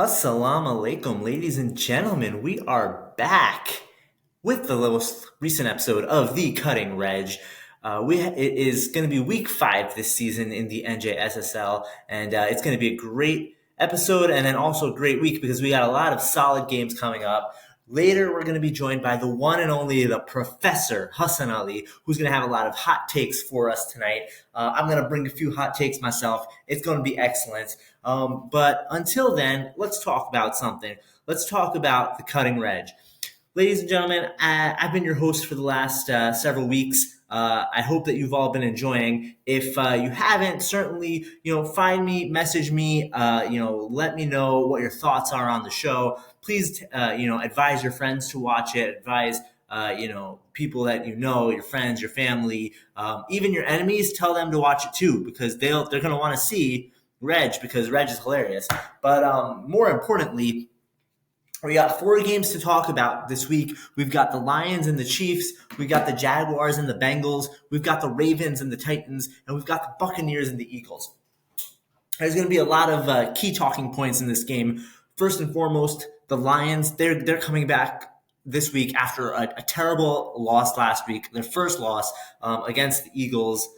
Assalamu alaikum, ladies and gentlemen. We are back with the most recent episode of The Cutting Reg. It is going to be week 5 this season in the NJSSL, and it's going to be a great episode and then also a great week because we got a lot of solid games coming up. Later, we're going to be joined by the one and only the Professor Hasan Ali, who's going to have a lot of hot takes for us tonight. I'm going to bring a few hot takes myself. It's going to be excellent. But until then, let's talk about something. Let's talk about the cutting reg. Ladies and gentlemen, I've been your host for the last several weeks. I hope that you've all been enjoying. If you haven't, certainly, find me, message me, let me know what your thoughts are on the show. Please, advise your friends to watch it. Advise, people that your friends, your family, even your enemies. Tell them to watch it too because they're going to want to see Reg because Reg is hilarious. But more importantly, we got 4 games to talk about this week. We've got the Lions and the Chiefs. We've got the Jaguars and the Bengals. We've got the Ravens and the Titans. And we've got the Buccaneers and the Eagles. There's going to be a lot of key talking points in this game. First and foremost, the Lions, they're coming back this week after a terrible loss last week. Their first loss against the Eagles.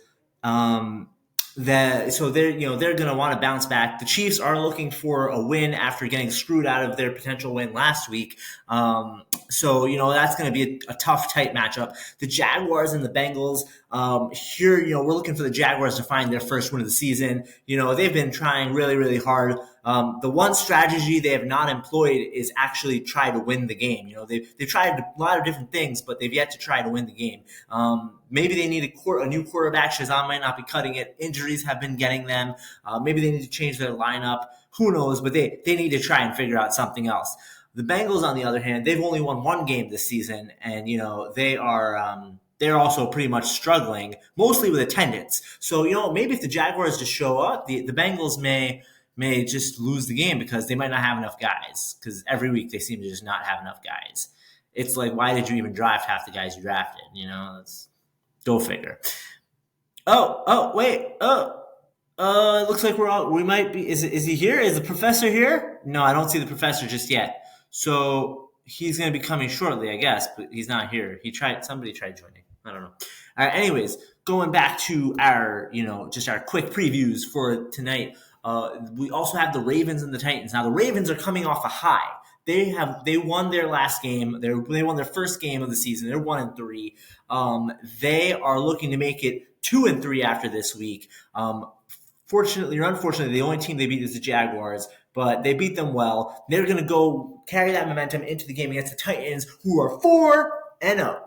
So they're going to want to bounce back. The Chiefs are looking for a win after getting screwed out of their potential win last week. So that's going to be a tough, tight matchup. The Jaguars and the Bengals. We're looking for the Jaguars to find their first win of the season. They've been trying really, really hard. The one strategy they have not employed is actually try to win the game. They've tried a lot of different things, but they've yet to try to win the game. Maybe they need a new quarterback. Shazam might not be cutting it. Injuries have been getting them. Maybe they need to change their lineup. Who knows? But they need to try and figure out something else. The Bengals, on the other hand, they've only won 1 game this season, and they are they're also pretty much struggling, mostly with attendance. So maybe if the Jaguars just show up, the Bengals may just lose the game because they might not have enough guys. Because every week they seem to just not have enough guys. It's like, why did you even draft half the guys you drafted? Go figure. Wait. It looks like we might be. Is he here? Is the professor here? No, I don't see the professor just yet. So he's going to be coming shortly, I guess, but he's not here. Somebody tried joining. I don't know. All right. Anyways, going back to our, just our quick previews for tonight. We also have the Ravens and the Titans. Now the Ravens are coming off a high. They won their last game. They won their first game of the season. They're 1-3. They are looking to make it 2-3 after this week. Fortunately or unfortunately, the only team they beat is the Jaguars, but they beat them well. They're going to go carry that momentum into the game against the Titans, who are 4-0.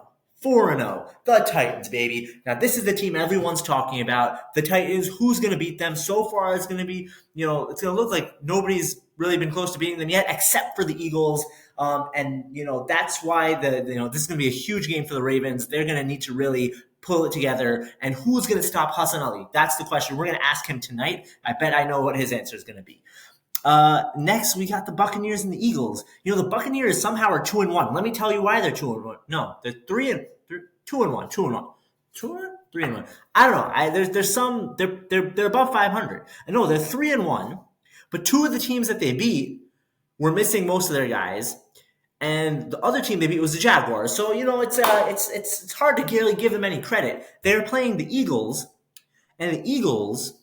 4-0. The Titans, baby. Now, this is the team everyone's talking about. The Titans, who's going to beat them? So far, it's going to be, it's going to look like nobody's really been close to beating them yet, except for the Eagles. That's why this is going to be a huge game for the Ravens. They're going to need to really pull it together. And who's going to stop Hasan Ali? That's the question. We're going to ask him tonight. I bet I know what his answer is going to be. Next, we got the Buccaneers and the Eagles. The Buccaneers somehow are 2-1. Let me tell you why they're 2-1. No, they're 2-1. 2-1. 3-1. I don't know. There's some. They're above 500. I know they're 3-1, but 2 of the teams that they beat were missing most of their guys, and the other team they beat was the Jaguars. So it's hard to really give them any credit. They're playing the Eagles, and the Eagles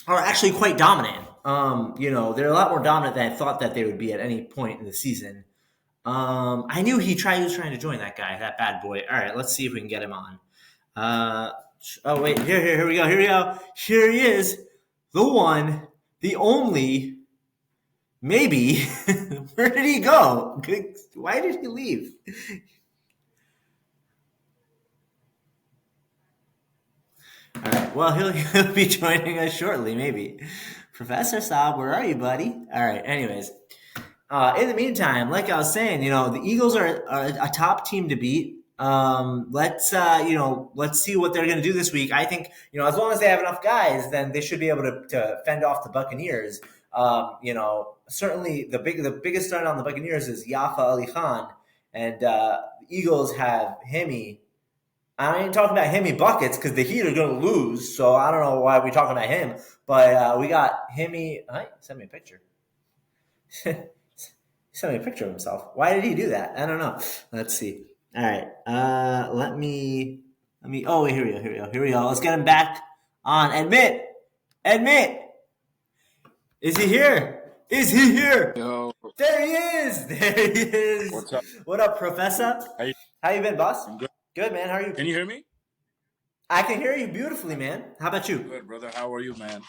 are actually quite dominant. They're a lot more dominant than I thought that they would be at any point in the season. I knew he was trying to join that guy, that bad boy. All right, let's see if we can get him on. Wait, here we go. Here he is, the one, the only, maybe. Where did he go? Why did he leave? All right, well, he'll be joining us shortly, maybe. Professor Saab, where are you, buddy? All right, anyways. In the meantime, like I was saying, the Eagles are a top team to beat. Let's see what they're going to do this week. I think, as long as they have enough guys, then they should be able to fend off the Buccaneers. Certainly the biggest threat on the Buccaneers is Yafa Ali Khan, and the Eagles have Hemi. I ain't talking about Hemi buckets because the Heat are going to lose, so I don't know why we're talking about him. But we got Hemi. Send me a picture. He sent me a picture of himself. Why did he do that? I don't know. Let's see. All right. Let me. Oh, wait, here we go. Here we go. Here we go. Let's get him back on. Admit. Is he here? Is he here? Yo, There he is. There he is. what's up? What up, Professor? How you, How you been, boss? I'm good. Good, man. How are Can you? you hear me? I can hear you beautifully, man. How about you? Good, brother. How are you, man?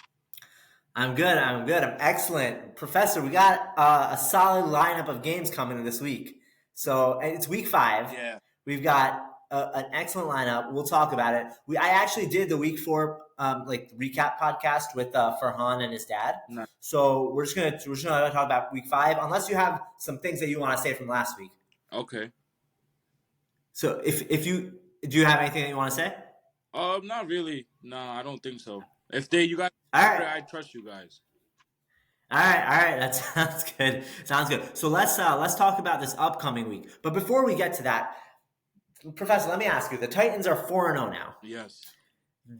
I'm good. I'm good. I'm excellent. Professor, we got a solid lineup of games coming this week. So and it's week 5. Yeah. We've got an excellent lineup. We'll talk about it. I actually did the week 4 like recap podcast with Farhan and his dad. No. So we're just gonna talk about week 5, unless you have some things that you want to say from last week. Okay. So if you do you have anything that you want to say? Not really. No, I don't think so. If you guys, All right. I trust you guys. All right, that sounds good. Sounds good. So let's talk about this upcoming week. But before we get to that, Professor, let me ask you: the Titans are 4-0 now. Yes.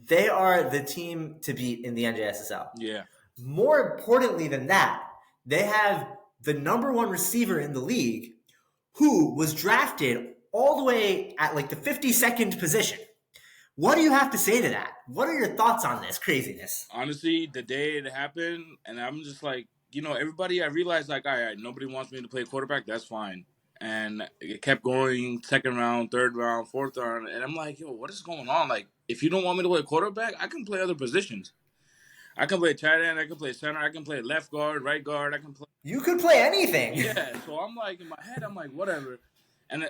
They are the team to beat in the NJSSL. Yeah. More importantly than that, they have the number 1 receiver in the league, who was drafted all the way at like the 52nd position. What do you have to say to that? What are your thoughts on this craziness? Honestly, the day it happened, and I'm just like, everybody, I realized, like, all right, nobody wants me to play quarterback. That's fine. And it kept going, second round, third round, fourth round. And I'm like, yo, what is going on? Like, if you don't want me to play quarterback, I can play other positions. I can play tight end. I can play center. I can play left guard, right guard. I can play. You could play anything. Yeah, so I'm like, in my head, I'm like, whatever. And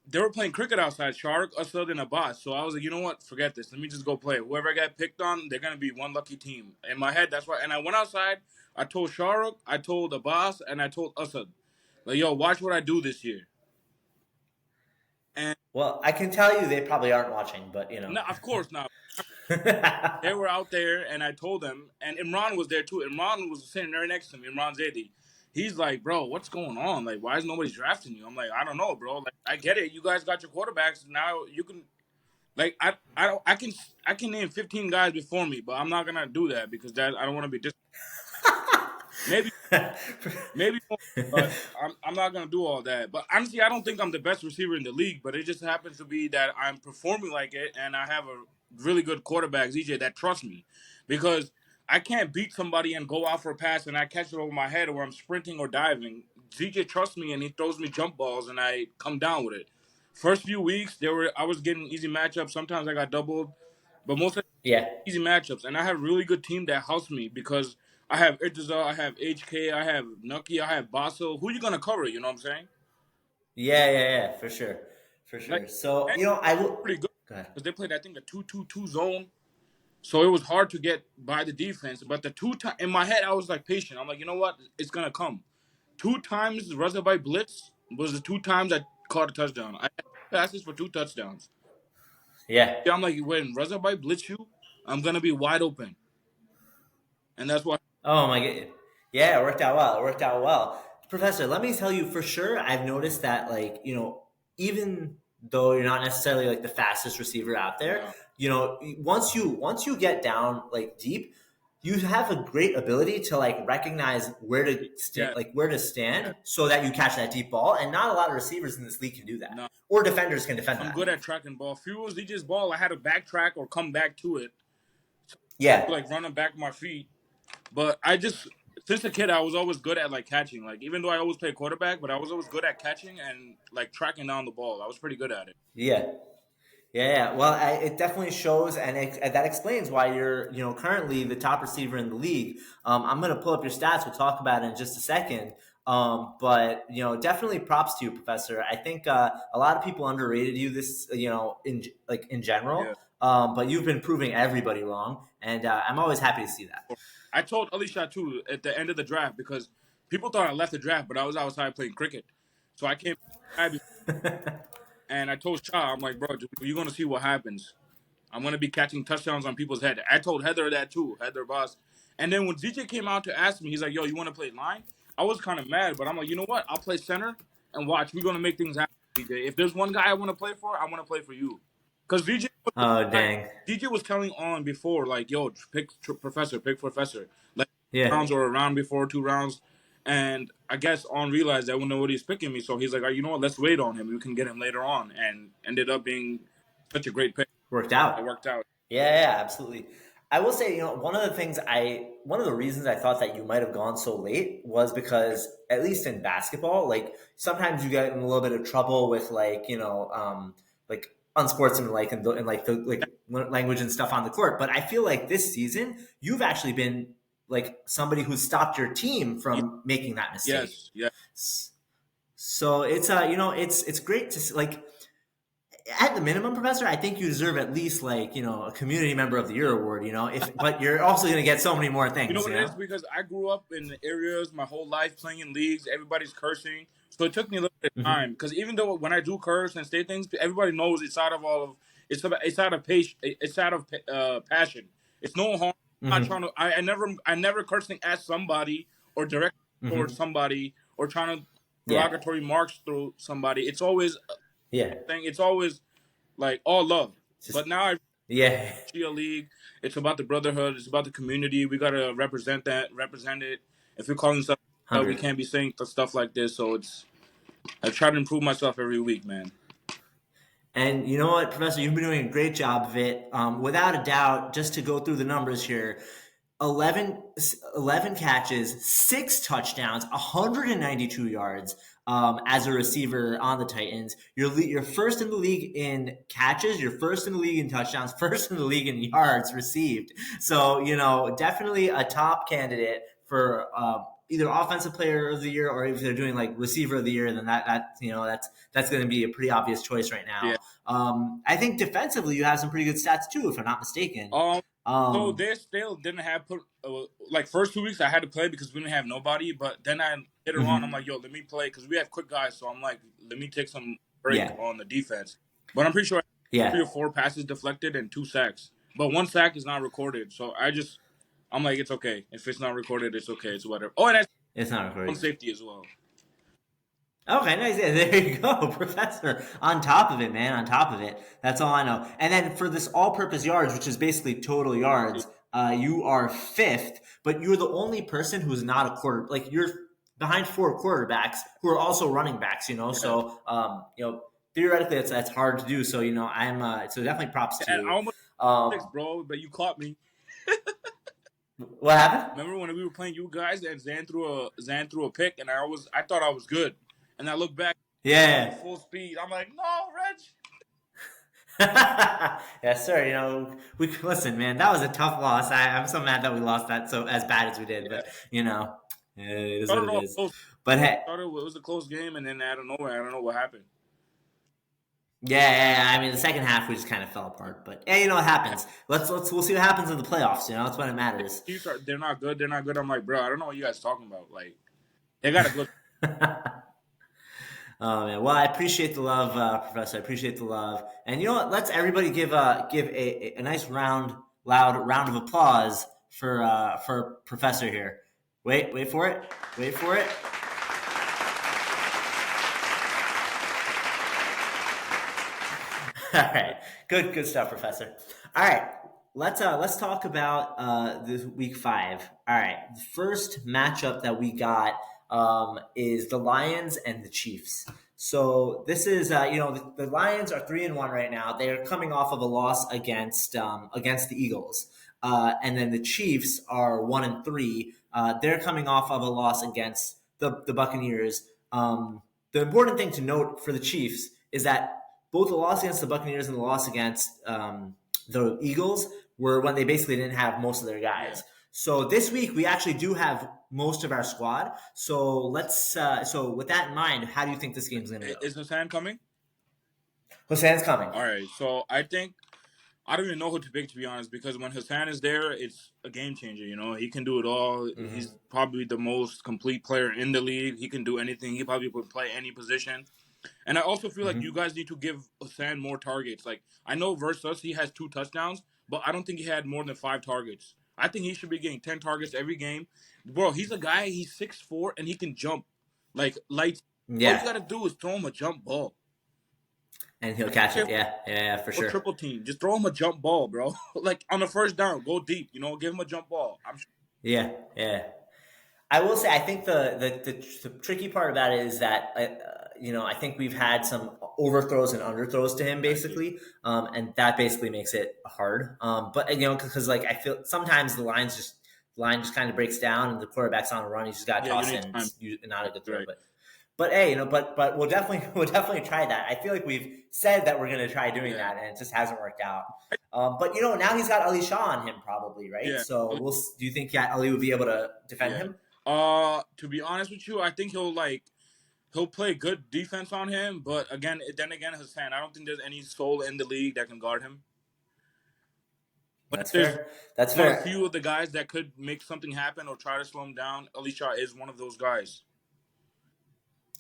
they were playing cricket outside, Shark, Asad, and Abbas. So I was like, you know what? Forget this. Let me just go play. Whoever I got picked on, they're going to be one lucky team. In my head, that's why. And I went outside. I told Shark, I told Abbas, and I told Asad, like, yo, watch what I do this year. And Well, I can tell you they probably aren't watching, but you know. no, of course not. They were out there, and I told them, and Imran was there too. Imran was sitting there next to me, Imran Zaidi. He's like, bro, what's going on? Like, why is nobody drafting you? I'm like, I don't know, bro. Like, I get it. You guys got your quarterbacks. Now you can, like, I can name 15 guys before me, but I'm not gonna do that because I don't want to be maybe maybe more, but I'm not gonna do all that. But honestly, I don't think I'm the best receiver in the league, but it just happens to be that I'm performing like it, and I have a really good quarterback, ZJ, that trusts me, because I can't beat somebody and go out for a pass and I catch it over my head or I'm sprinting or diving. ZJ trusts me and he throws me jump balls and I come down with it. First few weeks, I was getting easy matchups. Sometimes I got doubled, but most of Yeah. easy matchups, and I have a really good team that helps me because I have Irtaza, I have HK, I have Nucky, I have Basso. Who you gonna cover? You know what I'm saying? Yeah, for sure. For Like, sure. So, and I will pretty good go ahead. because they played, I think, a 2-2-2 zone, so it was hard to get by the defense. But the two times in my head, I was like patient. I'm like, you know what? It's gonna come. 2 times Razorby blitz was the 2 times I caught a touchdown. I had passes for 2 touchdowns. Yeah. Yeah, I'm like, when Razorby blitz you, I'm gonna be wide open, and that's why. Oh my god. Yeah, it worked out well. It worked out well. Professor, let me tell you for sure, I've noticed that like, even though you're not necessarily like the fastest receiver out there, Yeah, once you get down like deep, you have a great ability to like recognize where to stand yeah, like where to yeah. stand so that you catch that deep ball, and not a lot of receivers in this league can do that. No. Or defenders can defend I'm that. good at track and ball. Fuels, he just ball. I had to backtrack or come back to it, Yeah. like running back my feet. But I just, since a kid, I was always good at like catching. Like even though I always played quarterback, but I was always good at catching and like tracking down the ball. I was pretty good at it. Yeah. Yeah. Well, it definitely shows, and that explains why you're, currently the top receiver in the league. I'm going to pull up your stats. We'll talk about it in just a second. But definitely props to you, Professor. I think a lot of people underrated you this, in general. Yeah. But you've been proving everybody wrong, and I'm always happy to see that. I told Alisha too at the end of the draft because people thought I left the draft, but I was outside playing cricket. So I came and I told Shah, I'm like, bro, you're gonna see what happens. I'm gonna be catching touchdowns on people's head. I told Heather that too, Heather Boss. And then when ZJ came out to ask me, he's like, yo, you wanna play line? I was kind of mad, but I'm like, you know what? I'll play center and watch. We're gonna make things happen, ZJ. If there's one guy I wanna play for, I wanna play for you. Because Oh, dang. DJ was telling on before, like, yo, pick professor, like Yeah. rounds or a round before, 2 rounds. And I guess On realized that nobody's picking me, so he's like, you know what, let's wait on him. We can get him later on, and ended up being such a great pick. Worked It out. worked out. Yeah, yeah, absolutely. I will say, one of the reasons I thought that you might have gone so late was because, at least in basketball, like sometimes you get in a little bit of trouble with like unsportsmanlike and like the like language and stuff on the court. But I feel like this season you've actually been like somebody who stopped your team Yeah, from making that mistake. yes, yeah. So it's it's great to see, like at the minimum, Professor, I think you deserve at least like a community member of the year award. If but you're also going to get so many more You know things. what it is? Because I grew up in the areas my whole life playing in leagues. Everybody's cursing, so it took me a little bit of Hmm. time. Because even though when I do curse and say things, everybody knows it's out of all of it's out of it's out of passion. It's no harm. I'm not Hmm. trying to. I never cursing at somebody or direct towards Hmm. somebody or trying to Yeah. derogatory marks through somebody. It's always Yeah. thing. It's always like all love. It's But just now I yeah. Chia League. It's about the brotherhood. It's about the community. We gotta represent it. If we're calling stuff, we 100. can't be saying stuff like this. So I try to improve myself every week, man. And you know what, Professor, you've been doing a great job of it. Without a doubt, just to go through the numbers here, 11, 11 catches, 6 touchdowns, 192 yards as a receiver on the Titans. You're first in the league in catches, you're first in the league in touchdowns, first in the league in yards received. So, definitely a top candidate for either offensive player of the year, or if they're doing like receiver of the year, then that's going to be a pretty obvious choice right Yeah. now. I think defensively you have some pretty good stats too, if I'm not mistaken. Um. So Um, they still didn't have put like first 2 weeks I had to play because we didn't have nobody. But then later on I'm mhm. like, yo, let me play because we have quick guys. So I'm like, let me take some break Yeah, on the defense. But I'm pretty sure I had three yeah, or four passes deflected and 2 sacks. But one sack is not recorded. So I'm like, it's okay. If it's not recorded, it's okay. It's whatever. Oh, and that's it's not on recording. safety as well. Okay, nice. Yeah, there you go, Professor. On top of it, man. On top of it. That's all I know. And then for this all-purpose yards, which is basically total yards, you are fifth, but you're the only person who's not a quarter. Like you're behind 4 quarterbacks who are also running backs. Yeah. So theoretically, that's hard to do. So I'm so definitely props to And I you. almost six, Um, bro, but you caught me. what happened? Remember when we were playing you guys and Zan threw a pick and I thought I was good. And I look back Yeah. full speed. I'm like, no, Reg. Yes, sir. We listen, man. That was a tough loss. I'm so mad that we lost that so as bad as we did. Yeah. But it is I what don't it know. is. It But hey, was a close game, and then out of nowhere, I don't know what happened. yeah. I mean, the second half we just kind of fell apart. But hey, it happens. We'll see what happens in the playoffs. That's when it matters. Chiefs they're not good. They're not good. I'm like, bro, I don't know what you guys talking about. Like, they got a good. Oh man, well I appreciate the love, Professor. I appreciate the love, and you know what? Let's everybody give a nice loud round of applause for Professor here. Wait for it. Wait for it. All right, good stuff, Professor. All right, let's talk about this week 5. All right, the first matchup that we got is the Lions and the Chiefs. So this is the Lions are 3-1 right now. They are coming off of a loss against the Eagles, and then the Chiefs are 1-3. They're coming off of a loss against the Buccaneers. The important thing to note for the Chiefs is that both the loss against the Buccaneers and the loss against the Eagles were when they basically didn't have most of their Yeah. guys. So this week we actually do have most of our squad. So so with that in mind, how do you think this game's going to go? Is Hassan coming? Hassan's coming. All right. So I think I don't even know who to pick, to be honest, because when Hassan is there, it's a game changer. He can do it all. Mm-hmm. He's probably the most complete player in the league. He can do anything. He probably could play any position. And I also feel like you Mm-hmm. guys need to give Hassan more targets. Like I know versus us, he has 2 touchdowns, but I don't think he had more than 5 targets. I think he should be getting 10 targets every game. Bro, he's a guy. He's 6'4" and he can jump like lights. All you Yeah, gotta do is throw him a jump ball. and he'll catch it. Yeah, for Or sure. triple team. Just throw him a jump ball, bro. Like on the first down, go deep. Give him a jump ball. I'm sure. Yeah. I will say, I think the tricky part about it is that I think we've had some overthrows and underthrows to him Exactly. basically, and that basically makes it hard. But because like I feel sometimes the line just kind of breaks down and the quarterback's on a run, you just got to Yeah, you toss need in. time. It's not a good throw, Right. but hey, but we'll definitely try that. I feel like we've said that we're going to try doing Yeah. that, and it just hasn't worked out. But now he's got Ali Shaw on him probably, right? Yeah. So do you think Ali would be able to defend Yeah. him? To be honest with you, I think he'll play good defense on him, but then again, Hassan, I don't think there's any soul in the league that can guard him. But if That's there's fair. That's one of the fair. few of the guys that could make something happen or try to slow him down, Alicia is one of those guys.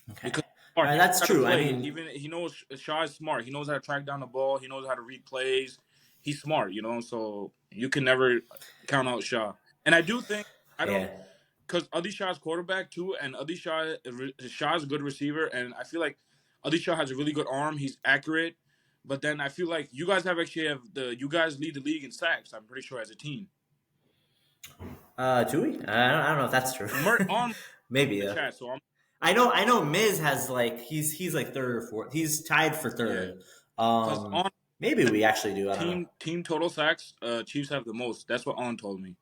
Okay. Because smart, he knows That's how to true. I play. mean, Even he knows Shaw is smart. He knows how to track down the ball. He knows how to read plays. He's smart, so you can never count out Shaw. And I do think I don't yeah. because Adi Shah's quarterback too, and Shah's a good receiver, and I feel like Adi Shah has a really good arm. He's accurate, but then I feel like you guys you guys lead the league in sacks. I'm pretty sure as a team. Do we? I don't know if that's true. On Maybe. the chat, so I'm I know. Miz has like he's like third or fourth. He's tied for yeah. third. Because on Maybe we actually do. I don't know. team total sacks, Chiefs have the most. That's what On told me.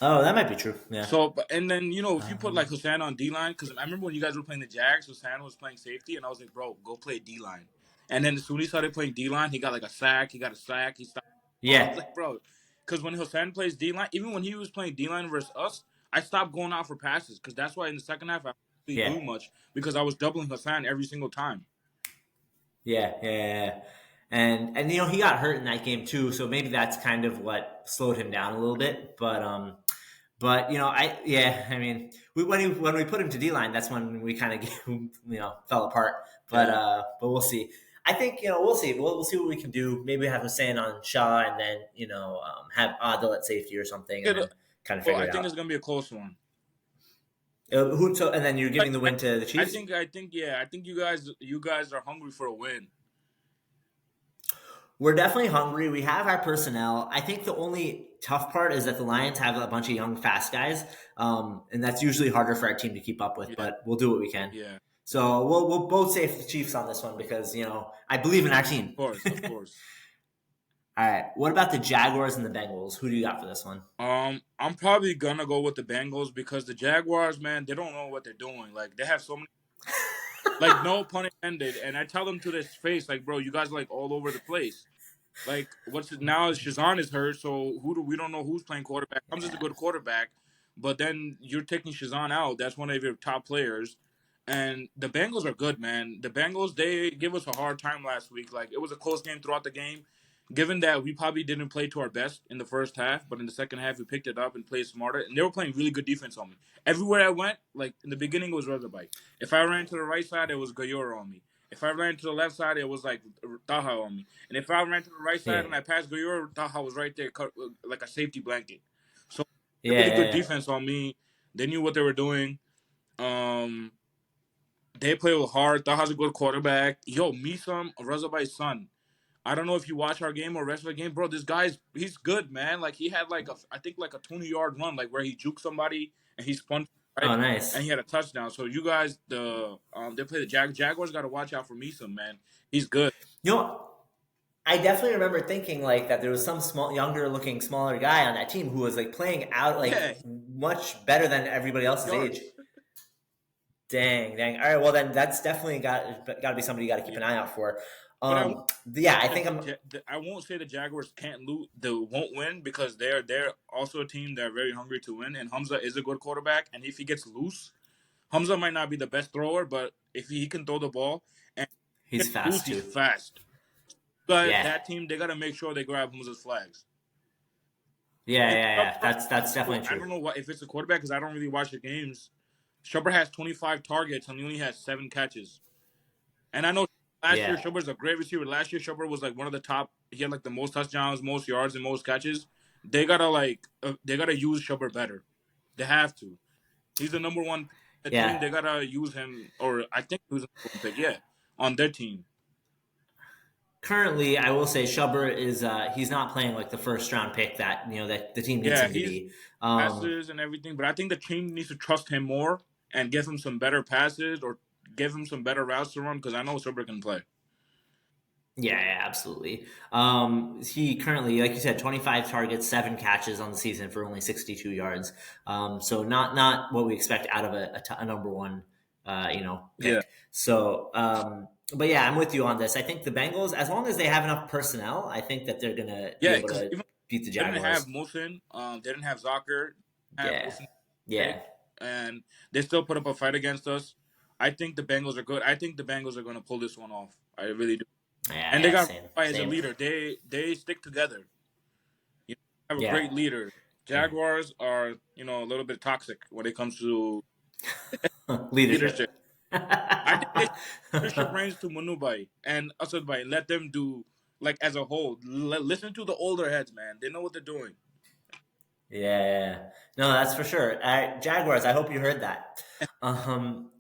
Oh, that might be true. Yeah. So, and then if you put like Um, Hussein on D line, because I remember when you guys were playing the Jags, Hussein was playing safety, and I was like, bro, go play D line. And then as soon as he started playing D line, he got like a sack. He got a sack. He stopped. I was yeah. like, bro, because when Hussein plays D line, even when he was playing D line versus us, I stopped going out for passes because that's why in the second half I didn't Yeah. do much because I was doubling Hussein every single time. Yeah. And he got hurt in that game too, so maybe that's kind of what slowed him down a little bit. But I mean, when we put him to D line, that's when we kind of fell apart. Yeah. But we'll see. I think we'll see. We'll see what we can do. Maybe have Hussein on Shaw, and then have Adil at safety or something, and then kind of Well, figure I it think out. it's gonna be a close one. And then you're giving the win to the I Chiefs. think yeah, I think you guys are hungry for a win. We're definitely hungry. We have our personnel. I think the only tough part is that the Lions have a bunch of young, fast guys, and that's usually harder for our team to keep up with. Yeah, But we'll do what we can. yeah, So we'll both save the Chiefs on this one because I believe in our of team. course, of course. All right. What about the Jaguars and the Bengals? Who do you got for this one? I'm probably gonna go with the Bengals because the Jaguars, man, they don't know what they're doing. Like they have so many, like no pun intended, and I tell them to this face, like, bro, you guys are, like all over the place. Like what's it now? Shazan is hurt, so we don't know who's playing quarterback. Comes is a Yeah. good quarterback, but then you're taking Shazan out. That's one of your top players. And the Bengals are good, man. The Bengals, they give us a hard time last week. Like it was a close game throughout the game. Given that we probably didn't play to our best in the first half, but in the second half we picked it up and played smarter. And they were playing really good defense on me. Everywhere I went, like in the beginning, it was Razorback. If I ran to the right side, it was Gayor on me. If I ran to the left side, it was like Taha on me. And if I ran to the right side Yeah. and I passed Gayor, Taha was right there, like a safety blanket. So really good Yeah. defense on me. They knew what they were doing. Um, they play with heart. Taha's a good quarterback. Yo, Misam, Razorback's son. I don't know if you watch our game or rest of the game, bro. This he's good, man. Like he had I think like a 20-yard run, like where he juked somebody and he spun right, Oh, and nice. he had a touchdown. So you guys, they play the Jaguars. Got to watch out for Meesum, man. He's good. You know, I definitely remember thinking like that there was some younger looking, smaller guy on that team who was like playing out Yeah, like much better than everybody else's age. yards. Dang. All right, well then that's definitely got to be somebody you got to keep Yeah, an eye out for. but I won't Yeah, I say think I'm. I won't say the Jaguars can't lose. They won't win because they're also a team that are very hungry to win. And Hamza is a good quarterback. And if he gets loose, Hamza might not be the best thrower, but if he can throw the ball and He's gets loose, fast he's too. fast. But Yeah, that team, they got to make sure they grab Hamza's flags. yeah, And yeah, yeah. Shepard, That's definitely I true. don't know what if it's a quarterback because I don't really watch the games. Shepard has 25 targets and he only has 7 catches. And I know last year Yeah, Shepard's a great receiver. Last year Shepard was like one of the top. He had like the most touchdowns, most yards, and most catches. They gotta use Shepard better. They have to. He's the number one pick on the team. They yeah. gotta use him, or I think he was the number one pick. Yeah, on their team. currently, I will say Schubert is he's not playing like the first round pick that that the team needs Yeah, him to he's be. Um, passes and everything, but I think the team needs to trust him more and give him some better passes or give him some better routes to run because I know Silver can play. yeah, yeah, absolutely. He currently, like you said, 25 targets, 7 catches on the season for only 62 yards. So not what we expect out of a number one, Yeah, pick. So, but yeah, I'm with you on this. I think the Bengals, as long as they have enough personnel, I think that they're gonna be yeah, able because to even beat the they didn't have Jaguars. Musin, they didn't have Zucker, have Yeah, Musin, yeah, and they still put up a fight against us. I think the Bengals are good. I think the Bengals are going to pull this one off. I really do. yeah, And they yeah. got Same, Levi as a same. leader. They stick together. You know, have a great Yeah, leader. yeah. Jaguars are a little bit toxic when it comes to leadership. Leadership. I think they should leadership reigns to Manubai and Asadbai. Let them do like as a whole. Listen to the older heads, man. They know what they're doing. Yeah, yeah, yeah. No, that's for sure. Jaguars, I hope you heard that. Um,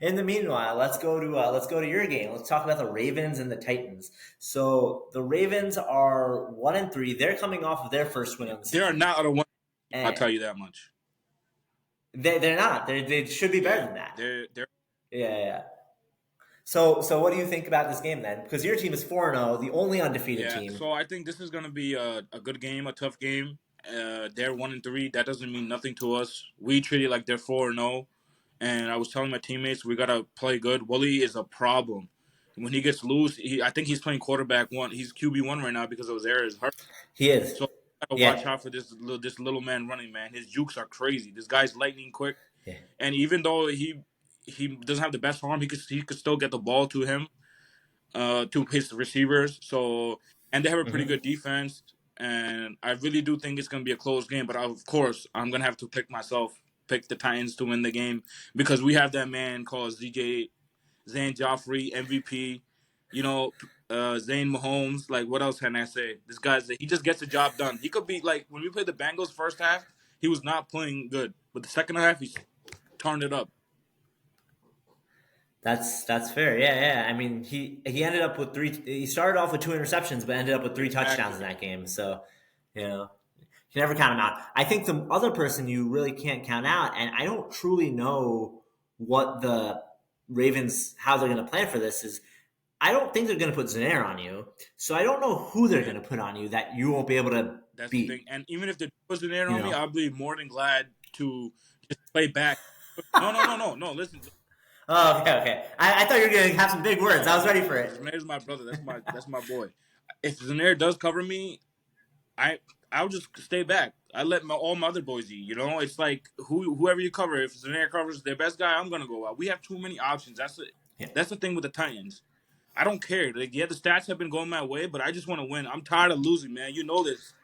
in the meanwhile, let's go to your game. Let's talk about the Ravens and the Titans. So the Ravens are 1-3. They're coming off of their first win Yeah, on the they are season, not a one. I'll and tell you that much. they're not. They should be better Yeah, than that. they're Yeah, yeah, yeah. So what do you think about this game then? Because your team is 4-0, the only undefeated yeah. team. So I think this is gonna be a good game, a tough game. They're 1-3. That doesn't mean nothing to us. We treat it like they're 4-0. And I was telling my teammates we gotta play good. Willie is a problem. When he gets loose, I think he's playing quarterback one. He's QB1 right now because of his errors. He is. So gotta watch Yeah, out for this little man running, man. His jukes are crazy. This guy's lightning quick, yeah. and even though he doesn't have the best arm, he could still get the ball to him, to his receivers. So and they have a pretty Hmm. good defense, and I really do think it's gonna be a close game. But of course, I'm gonna have to pick the Titans to win the game because we have that man called Zane Joffrey, MVP. You know, Zane Mahomes. Like, what else can I say? This guy's he just gets the job done. He could be like when we played the Bengals first half, he was not playing good, but the second half he turned it up. That's fair. Yeah, yeah. I mean, he ended up with three. He started off with 2 interceptions, but ended up with 3 touchdowns Exactly. in that game. So, you know, you can never count him out. I think the other person you really can't count out, and I don't truly know what the Ravens how they're going to plan for this is. I don't think they're going to put Zaire on you, so I don't know who they're Yeah, going to put on you that you won't be able to that's the thing. beat. And even if the wasn't there You on me, know. I'll be more than glad to just play back. No, no, no, no, no. Listen, Oh, okay, okay. I thought you were going to have some big words. no, I was no. ready for it. Zanier's my brother. That's my boy. If Zanier does cover me, I I'll just stay back. I let all my other boys eat. It's like whoever you cover. If Zanair covers their best guy, I'm gonna go out. We have too many options. Yeah. That's the thing with the Titans. I don't care. Like, yeah, the stats have been going my way, but I just want to win. I'm tired of losing, man. You know this.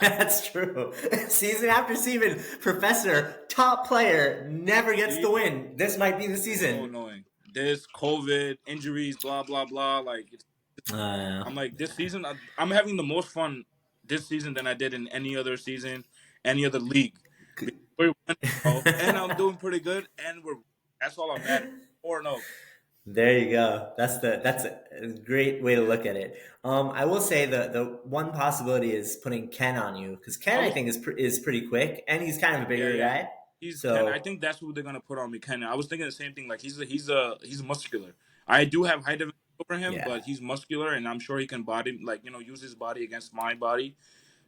That's true. Season after season, Professor, top player, never gets See, the win. This might be the it's so season. annoying. This COVID injuries, blah blah blah. Like Uh, I'm like this season. I'm having the most fun this season than I did in any other season, any other league. Because we're winning, bro, and I'm doing pretty good, and we're. That's all I'm mad at. 4-0. there you go. That's a great way to look at it. I will say the one possibility is putting Ken on you because I Ken I was think is pretty quick and he's kind of a Yeah, bigger yeah. guy. He's Ken. I So think that's who they're gonna put on me. Ken. I was thinking the same thing. Like he's muscular. I do have height advantage over him, yeah, but he's muscular, and I'm sure he can use his body against my body.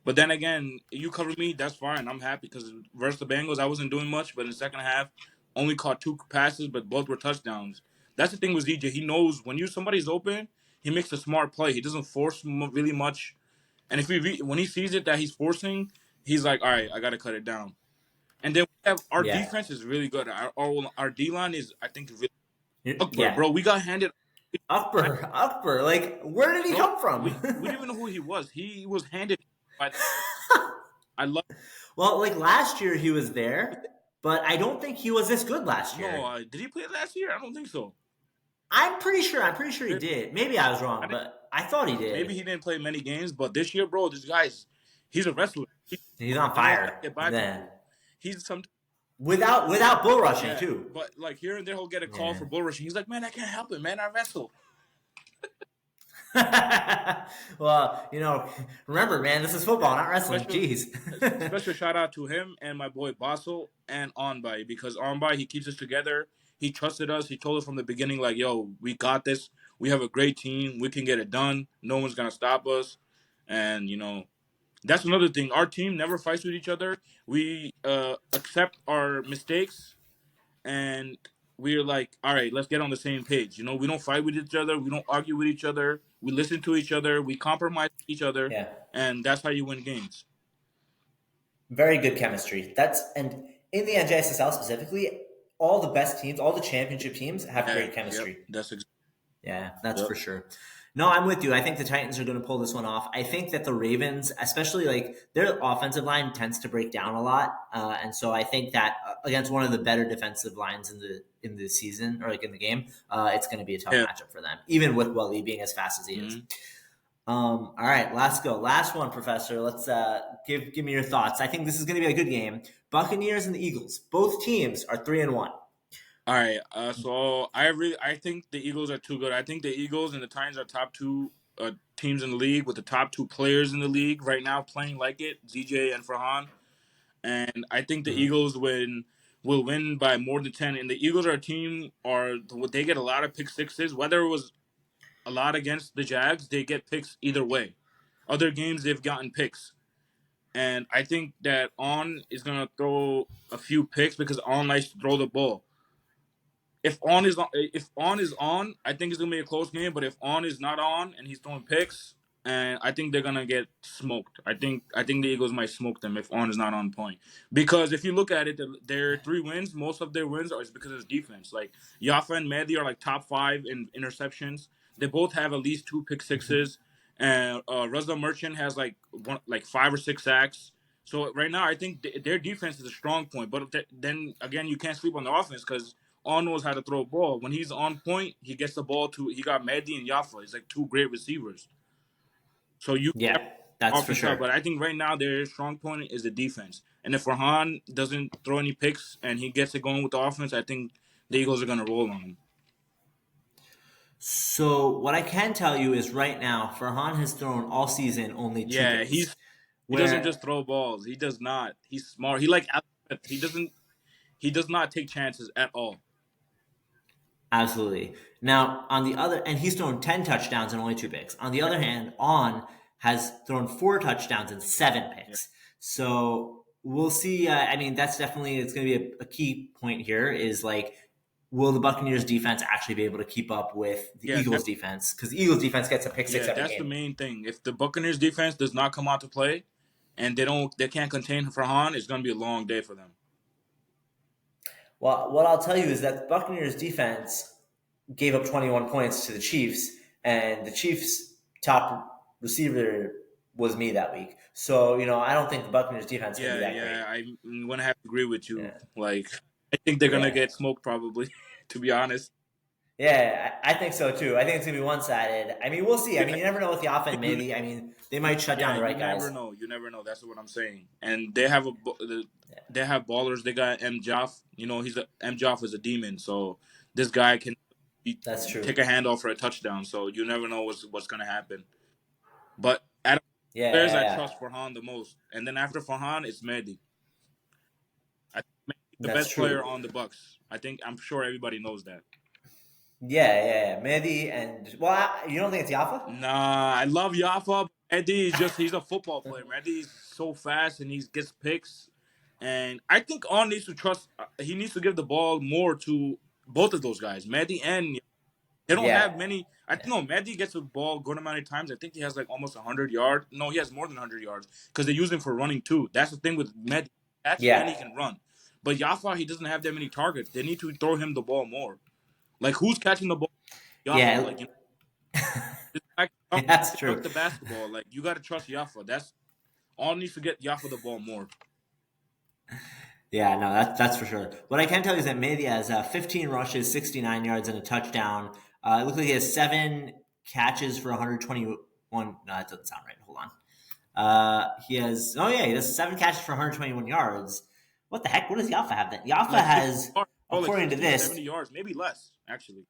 But then again, you cover me, that's fine. I'm happy because versus the Bengals, I wasn't doing much, but in the second half, only caught 2 passes, but both were touchdowns. That's the thing with DJ. He knows when somebody's open, he makes a smart play. He doesn't force really much, and if when he sees it that he's forcing, he's like, all right, I got to cut it down. And then we have our yeah, defense is really good. Our D line is, I think, really Akbar, yeah. bro. We got handed, Akbar, like where did he bro. come from? We didn't even know who he was. He was handed by. I love. Well, like last year he was there, but I don't think he was this good last No, year. did he play last year? I don't think so. I'm pretty sure. I'm pretty sure he There- did. Maybe I was I wrong, didn't, but I thought he maybe did. he didn't play many games, but this year, bro, he's a wrestler. He's on He'll fire. get by Yeah. people. He's some Without bull rushing Yeah, too. but like here and there he'll get a call Yeah. for bull rushing. He's like, man, I can't help it, man. I wrestle. Well, remember, man, this is football, not wrestling. Special Jeez. special shout out to him and my boy Basil and Onbai, because Onbai, he keeps us together. He trusted us. He told us from the beginning, like, yo, we got this. We have a great team. We can get it done. No one's gonna stop us. And that's another thing. Our team never fights with each other. We accept our mistakes, and we're like, all right, let's get on the same page. We don't fight with each other. We don't argue with each other. We listen to each other. We compromise each other, Yeah. and that's how you win games. Very good chemistry. And in the NJSSL specifically, all the best teams, all the championship teams have Yeah, great yep, chemistry. that's Yeah, that's yep. for sure. No, I'm with you. I think the Titans are going to pull this one off. I think that the Ravens, especially like their offensive line, tends to break down a lot, and so I think that against one of the better defensive lines in the season or like in the game, it's going to be a tough Yeah. matchup for them, even with Wally being as fast as he is. Mhm. All right, let's go. Last one, Professor. Let's give me your thoughts. I think this is going to be a good game. Buccaneers and the Eagles. Both teams are 3-1. All right. So I think the Eagles are too good. I think the Eagles and the Titans are top two teams in the league, with the top two players in the league right now playing like it, ZJ and Farhan. And I think the Mhm. Eagles will win by more than 10. And the Eagles are a team, they get a lot of pick sixes. Whether it was a lot against the Jags, they get picks either way. Other games they've gotten picks. And I think that On is gonna throw a few picks because On likes to throw the ball. If On is on, I think it's gonna be a close game. But if On is not on and he's throwing picks, and I think they're gonna get smoked. I think the Eagles might smoke them if On is not on point. Because if you look at it, their 3 wins, most of their wins are because of defense. Like Yafa and Mehdi are like top 5 in interceptions. They both have at least 2 pick sixes, and Reza Merchant has like 5 or 6 sacks. So right now, I think their defense is a strong point. But then again, you can't sleep on the offense because all knows how to throw a ball. When he's on point, he gets the ball to. He got Mehdi and Yafa. It's like 2 great receivers. So you have Yeah, that's for offense out. sure. But I think right now their strong point is the defense. And if Farhan doesn't throw any picks and he gets it going with the offense, I think the Eagles are gonna roll on him. So what I can tell you is right now, Farhan has thrown all season only two Yeah, picks. he doesn't Where just throw balls. He does not. He's smart. He like he does not take chances at all. Absolutely. Now on the other, and he's thrown 10 touchdowns and only two picks. On the Yeah, other hand, On has thrown 4 touchdowns and seven yeah, picks. So we'll see. I mean, that's definitely it's going to be a key point here. Is like, will the Buccaneers defense actually be able to keep up with the yeah. Eagles defense? Because the Eagles defense gets a pick six Yeah, every that's the game. main thing. If the Buccaneers defense does not come out to play, and they can't contain Farhan, it's gonna be a long day for them. Well, what I'll tell you is that the Buccaneers defense gave up 21 points to the Chiefs, and the Chiefs' top receiver was me that week. So, I don't think the Buccaneers defense is going to be Yeah, that great. yeah, I'm gonna have to agree with you. Yeah. Like, I think they're gonna Yeah. get smoked probably. To be honest, Yeah, I think so too. I think it's going to be one sided. I mean, we'll see. I yeah, mean, you never know with the offense, you, maybe. I mean, they might shut yeah, down the you right never guys. know. You never know. That's what I'm saying. And they have ballers. They got M. Joff. M. Joff is a demon. So this guy can That's take true. a handoff for a touchdown. So you never know what's gonna happen. But out Yeah, players, yeah, I yeah. trust Farhan the most, and then after Farhan, it's Mehdi. I think Mehdi's the That's best player true. on the Bucks. I'm sure everybody knows that. Yeah, yeah, yeah. Mehdi and, well, you don't think it's Yafa? Nah, I love Yafa. But Mehdi is he's a football player. Mehdi is so fast and he gets picks. And I think On needs to trust. He needs to give the ball more to both of those guys, Mehdi and they don't have Yeah. many. I think no, Mehdi gets the ball a good amount of times. I think he has like almost 100 yards. No, he has more than 100 yards because they use him for running too. That's the thing with Mehdi. Catch and he Yeah. can run. But Yafa, he doesn't have that many targets. They need to throw him the ball more. Like who's catching the ball? Yafa. Yeah. Like this guy can That's dunk true. the basketball. Like you got to trust Yafa. That's all needs to get Yafa the ball more. Yeah, no, that's for sure. What I can tell you is that Mehdi has 15 rushes, 69 yards, and a touchdown. It looks like he has 7 catches for 121. No, that doesn't sound right. Hold on. He has 7 catches for 121 yards. What the heck? What does Yafa have then? Yafa Like 60 has, yards, like according to 60 or this, 70 yards, maybe less actually.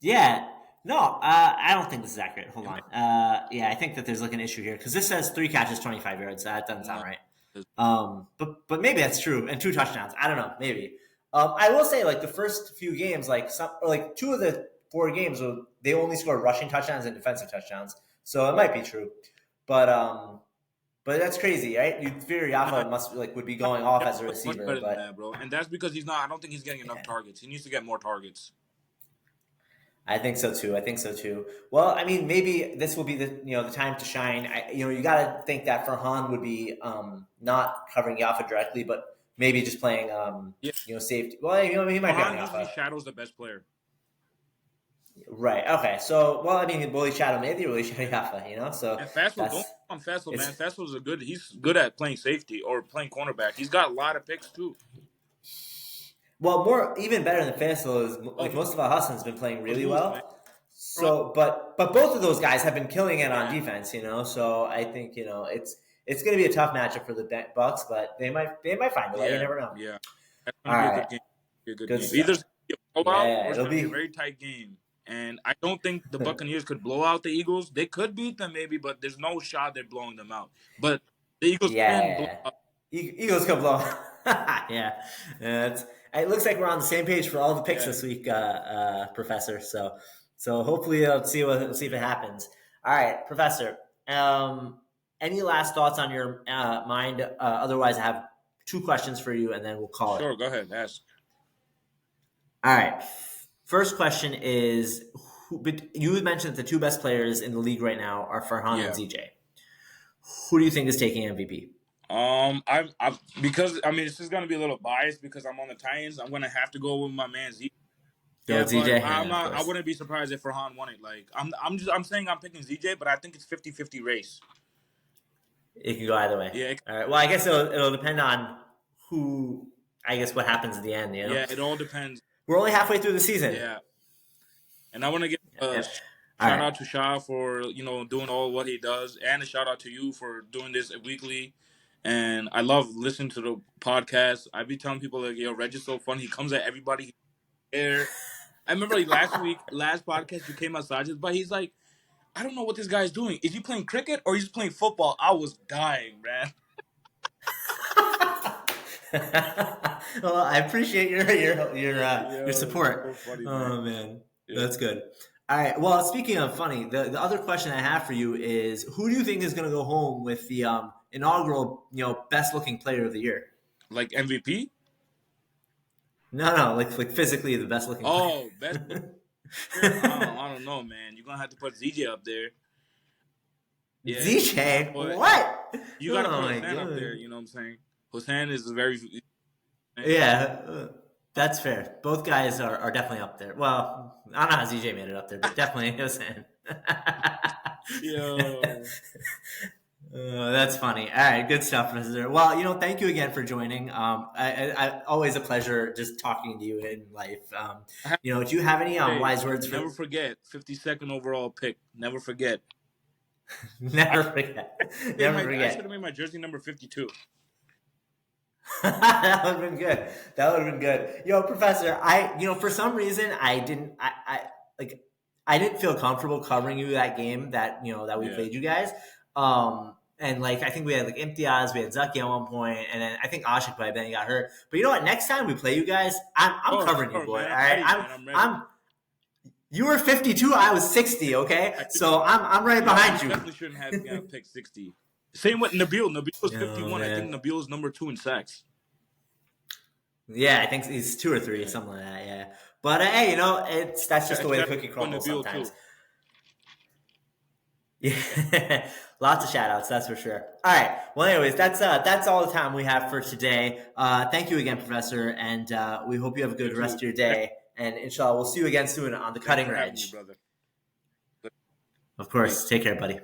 yeah, No, I don't think this is accurate. Hold on. Yeah, I think that there's like an issue here because this says 3 catches, 25 yards. That doesn't sound No. right. But maybe that's true, and 2 touchdowns. I don't know, maybe. I will say, like the first few games, like like 2 of the 4 games, they only scored rushing touchdowns and defensive touchdowns, so it might be true. But that's crazy, right? You'd figure Yafa would be going off as a Much receiver, better than but that, bro. And that's because he's not. I don't think he's getting enough yeah. targets. He needs to get more targets. I think so too. I think so too. Well, I mean, maybe this will be the time to shine. You got to think that Farhan would be not covering Yafa directly, but maybe just playing Yeah, safety. Well, he might be on Mahan usually Yafa. shadows the best player. Right. Okay. So, well, I mean, will he shadow Maybe will he shadow Yafa? So And Fassel, that's don't on Fassel, man. it's Fassel's a good. He's good at playing safety or playing cornerback. He's got a lot of picks too. well more even better than Faisal is Oh, like most of Al Hassan's been playing he's really loose, man. well. So, but both of those guys have been killing it on Yeah. defense. So I think it's going to be a tough matchup for the Bucks, but they might find a way. You never know. Yeah. That's All gonna be a right, good game. Be a good good game. stuff. Either it's gonna be a blowout Yeah, or it's it'll gonna be a be. very tight game. And I don't think the Buccaneers could blow out the Eagles. They could beat them maybe, but there's no shot they're blowing them out. But the Eagles can blow Yeah, out. Eagles come blow. Yeah, it looks like we're on the same page for all the picks Yeah. this week, Professor. So hopefully, let's see if it happens. All right, Professor. Any last thoughts on your mind? Otherwise, I have 2 questions for you, and then we'll call it. Sure, go ahead. Ask. All right. First question is: you mentioned that the 2 best players in the league right now are Farhan and ZJ. Who do you think is taking MVP? I because I mean this is gonna be a little biased because I'm on the Titans. I'm gonna have to go with my man Z. Go Yeah, but ZJ. I'm Yeah, of not. I course. wouldn't be surprised if Farhan won it. Like I'm saying I'm picking ZJ, but I think it's 50-50 race. It can go either way. Yeah, All right. Well, I guess it'll depend on who. I guess what happens at the end. yeah, it all depends. We're only halfway through the season. Yeah, and I want to give Yeah. shout All out right. to Shah for doing all what he does, and a shout out to you for doing this weekly. And I love listening to the podcast. I be telling people like, yo, Reg is so fun. He comes at everybody here. I remember like last podcast, you came outside, but he's like, I don't know what this guy's doing. Is he playing cricket or he's playing football? I was dying, man. Well, I appreciate your support. So funny, Oh man. man, Yeah. that's good. All right. Well, speaking of funny, the other question I have for you is: who do you think is going to go home with the inaugural best looking player of the year? Like MVP? No, like physically the best looking player. Oh, best player? I don't know, man. You're gonna have to put ZJ up there. Yeah, ZJ, but what? you gotta Oh put my Hussein up God. there. You know what I'm saying? Hussein is very. Yeah, that's fair. Both guys are definitely up there. Well, I don't know how ZJ made it up there, but definitely Hussein. Yo. That's funny. All right, good stuff, Professor. Well, thank you again for joining. I always a pleasure just talking to you in life. Do you have any wise words for? Never forget 52nd overall pick. Never forget. Never forget. Never I forget. should have made my jersey number 52. That would have been good. That would have been good. Professor, for some reason I didn't feel comfortable covering you that game that we played you guys. And I think we had Imtiaz, we had Zaki at one point, and then I think Ashik played, then he got hurt. But you know what? Next time we play you guys, I'm covering you, boy. Man, all right, I'm ready. You were 52, I was 60. Okay, so I'm right behind you. Definitely shouldn't have picked 60. Same with Nabil. Nabil was 51. I think Nabil is number 2 in sacks. Yeah, I think he's 2 or 3, something like that. Yeah, but hey, that's just the way the cookie crumbles sometimes. Too. Yeah, lots of shout outs, that's for sure. All right. Well, anyways, that's all the time we have for today. Thank you again, Professor, and we hope you have a good rest of your day. And inshallah, we'll see you again soon on the cutting edge. Brother. Of course. Take care, buddy.